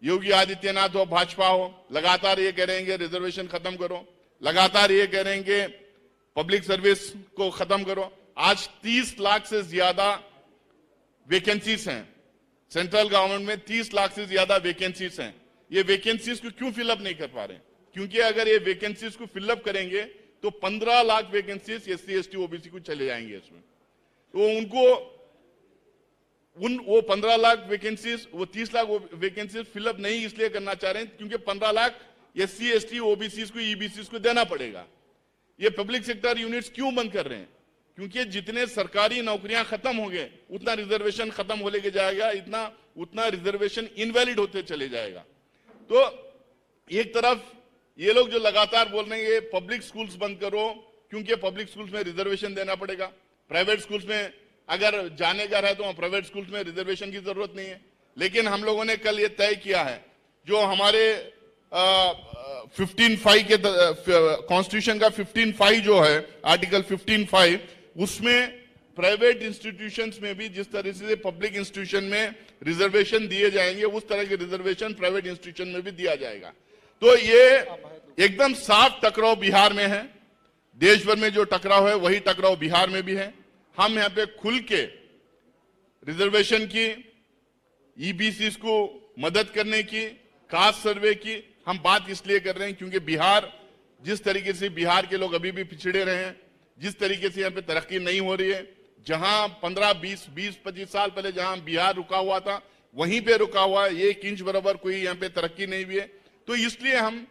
योगी आदित्यनाथ हो, भाजपा हो, लगातार ये कह रहे हैं रिजर्वेशन खत्म करो, लगातार ये कह रहे हैं पब्लिक सर्विस को खत्म करो। आज 30 लाख से ज्यादा वैकेंसीज हैं सेंट्रल गवर्नमेंट में, 30 लाख से ज्यादा वैकेंसीज हैं। ये वैकेंसीज को क्यों फिलअप नहीं कर पा रहे? क्योंकि अगर ये वैकेंसीज को फिलअप करेंगे तो 15 lakh vacancies SC ST OBC को चले जाएंगे इसमें। तो उनको वो 15 लाख वैकेंसीज, वो 30 लाख वैकेंसीज फिलअप नहीं इसलिए करना चाह रहे हैं क्योंकि 15 लाख SC ST OBC को EBC को देना पड़ेगा। ये पब्लिक सेक्टर यूनिट्स क्यों बंद कर रहे हैं? क्योंकि जितने सरकारी नौकरियां खत्म हो गए उतना रिजर्वेशन खत्म हो लेके जाएगा, उतना रिजर्वेशन इनवैलिड होते चले जाएगा। तो एक तरफ ये लोग जो लगातार बोल रहे हैं पब्लिक स्कूल्स बंद करो क्योंकि पब्लिक स्कूल्स में रिजर्वेशन देना पड़ेगा, प्राइवेट स्कूल्स में अगर जाने का है तो प्राइवेट स्कूल्स में रिजर्वेशन की जरूरत नहीं है। लेकिन हम लोगों ने कल ये तय किया है, जो हमारे 15(5) के कॉन्स्टिट्यूशन का 15(5) जो है आर्टिकल 15(5), उसमें प्राइवेट इंस्टीट्यूशंस में भी जिस तरह से पब्लिक इंस्टीट्यूशन में रिजर्वेशन दिए जाएंगे उस तरह के रिजर्वेशन प्राइवेट इंस्टीट्यूशन में भी दिया जाएगा। तो ये एकदम साफ टकराव बिहार में है। देश भर में जो टकराव है वही टकराव बिहार में भी है। हम यहाँ पे खुल के रिजर्वेशन की, EBCs को मदद करने की, कास्ट सर्वे की हम बात इसलिए कर रहे हैं क्योंकि बिहार, जिस तरीके से बिहार के लोग अभी भी पिछड़े रहे हैं, जिस तरीके से यहाँ पे तरक्की नहीं हो रही है, जहां 15, 20, 25 साल पहले जहां बिहार रुका हुआ था वहीं पे रुका हुआ है, 1 इंच बराबर कोई यहाँ पे तरक्की नहीं हुई है। तो इसलिए हम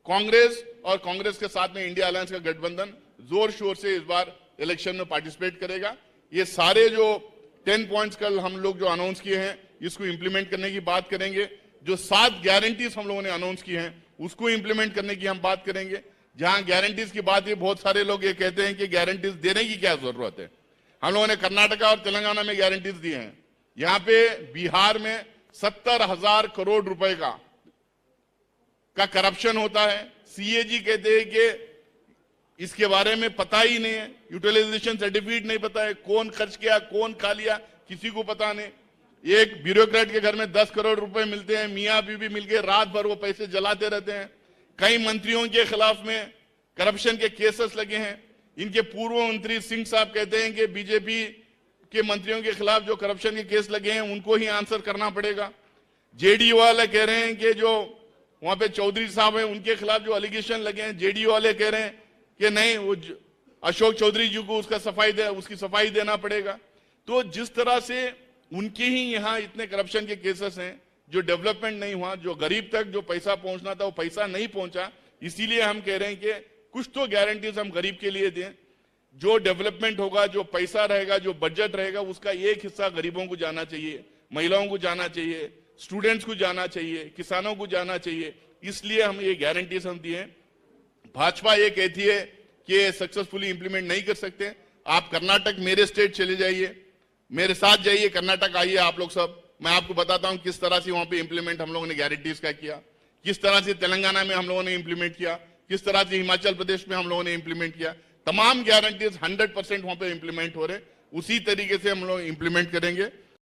कांग्रेस और कांग्रेस के साथ में इंडिया अलायंस का गठबंधन जोर शोर से इस बार इलेक्शन में पार्टिसिपेट करेगा। ये सारे जो 10 पॉइंट्स कल हम लोग जो अनाउंस किए हैं इसको इंप्लीमेंट करने की बात करेंगे। जो 7 गारंटीज हम लोगों ने अनाउंस की हैं उसको इंप्लीमेंट करने की हम बात करेंगे। जहां गारंटीज की बात है, बहुत सारे लोग ये कहते हैं कि गारंटीज देने की क्या जरूरत है। हम लोगों ने कर्नाटका और तेलंगाना में गारंटीज दिए हैं। यहाँ पे बिहार में 70,000 करोड़ रुपए का करप्शन होता है। CAG कहते हैं कि इसके बारे में पता ही नहीं है, यूटिलाइजेशन सर्टिफिकेट नहीं पता है, कौन खर्च किया, कौन खा लिया, किसी को पता नहीं। एक ब्यूरोक्रेट के घर में 10 करोड़ रुपए मिलते हैं, मियाँ बीवी मिलके रात भर वो पैसे जलाते रहते हैं। कई मंत्रियों के खिलाफ में करप्शन के केसेस लगे हैं। इनके पूर्व मंत्री सिंह साहब कहते हैं कि बीजेपी के मंत्रियों के खिलाफ जो करप्शन के केस लगे हैं उनको ही आंसर करना पड़ेगा। JDU वाले कह रहे हैं कि जो वहां पे चौधरी साहब हैं उनके खिलाफ जो एलिगेशन लगे हैं, JDU वाले कह रहे हैं कि नहीं, वो अशोक चौधरी जी को उसकी सफाई देना पड़ेगा। तो जिस तरह से उनके ही यहाँ इतने करप्शन के केसेस हैं, जो डेवलपमेंट नहीं हुआ, जो गरीब तक जो पैसा पहुंचना था वो पैसा नहीं पहुंचा, इसीलिए हम कह रहे हैं कि कुछ तो गारंटीज हम गरीब के लिए दें। जो डेवलपमेंट होगा, जो पैसा रहेगा, जो बजट रहेगा, उसका एक हिस्सा गरीबों को जाना चाहिए, महिलाओं को जाना चाहिए, स्टूडेंट्स को जाना चाहिए, किसानों को जाना चाहिए। इसलिए हम ये गारंटीज हम दिए। भाजपा ये कहती है कि सक्सेसफुली इंप्लीमेंट नहीं कर सकते। आप कर्नाटक, मेरे स्टेट चले जाइए, मेरे साथ जाइए, कर्नाटक आइए आप लोग सब, मैं आपको बताता हूं किस तरह से वहां पे इंप्लीमेंट हम लोगों ने गारंटीज का किया, किस तरह से तेलंगाना में हम लोगों ने इंप्लीमेंट किया, किस तरह से हिमाचल प्रदेश में हम लोगों ने इंप्लीमेंट किया। तमाम गारंटीज 100% वहां पे इंप्लीमेंट हो रहे, उसी तरीके से हम लोग इंप्लीमेंट करेंगे।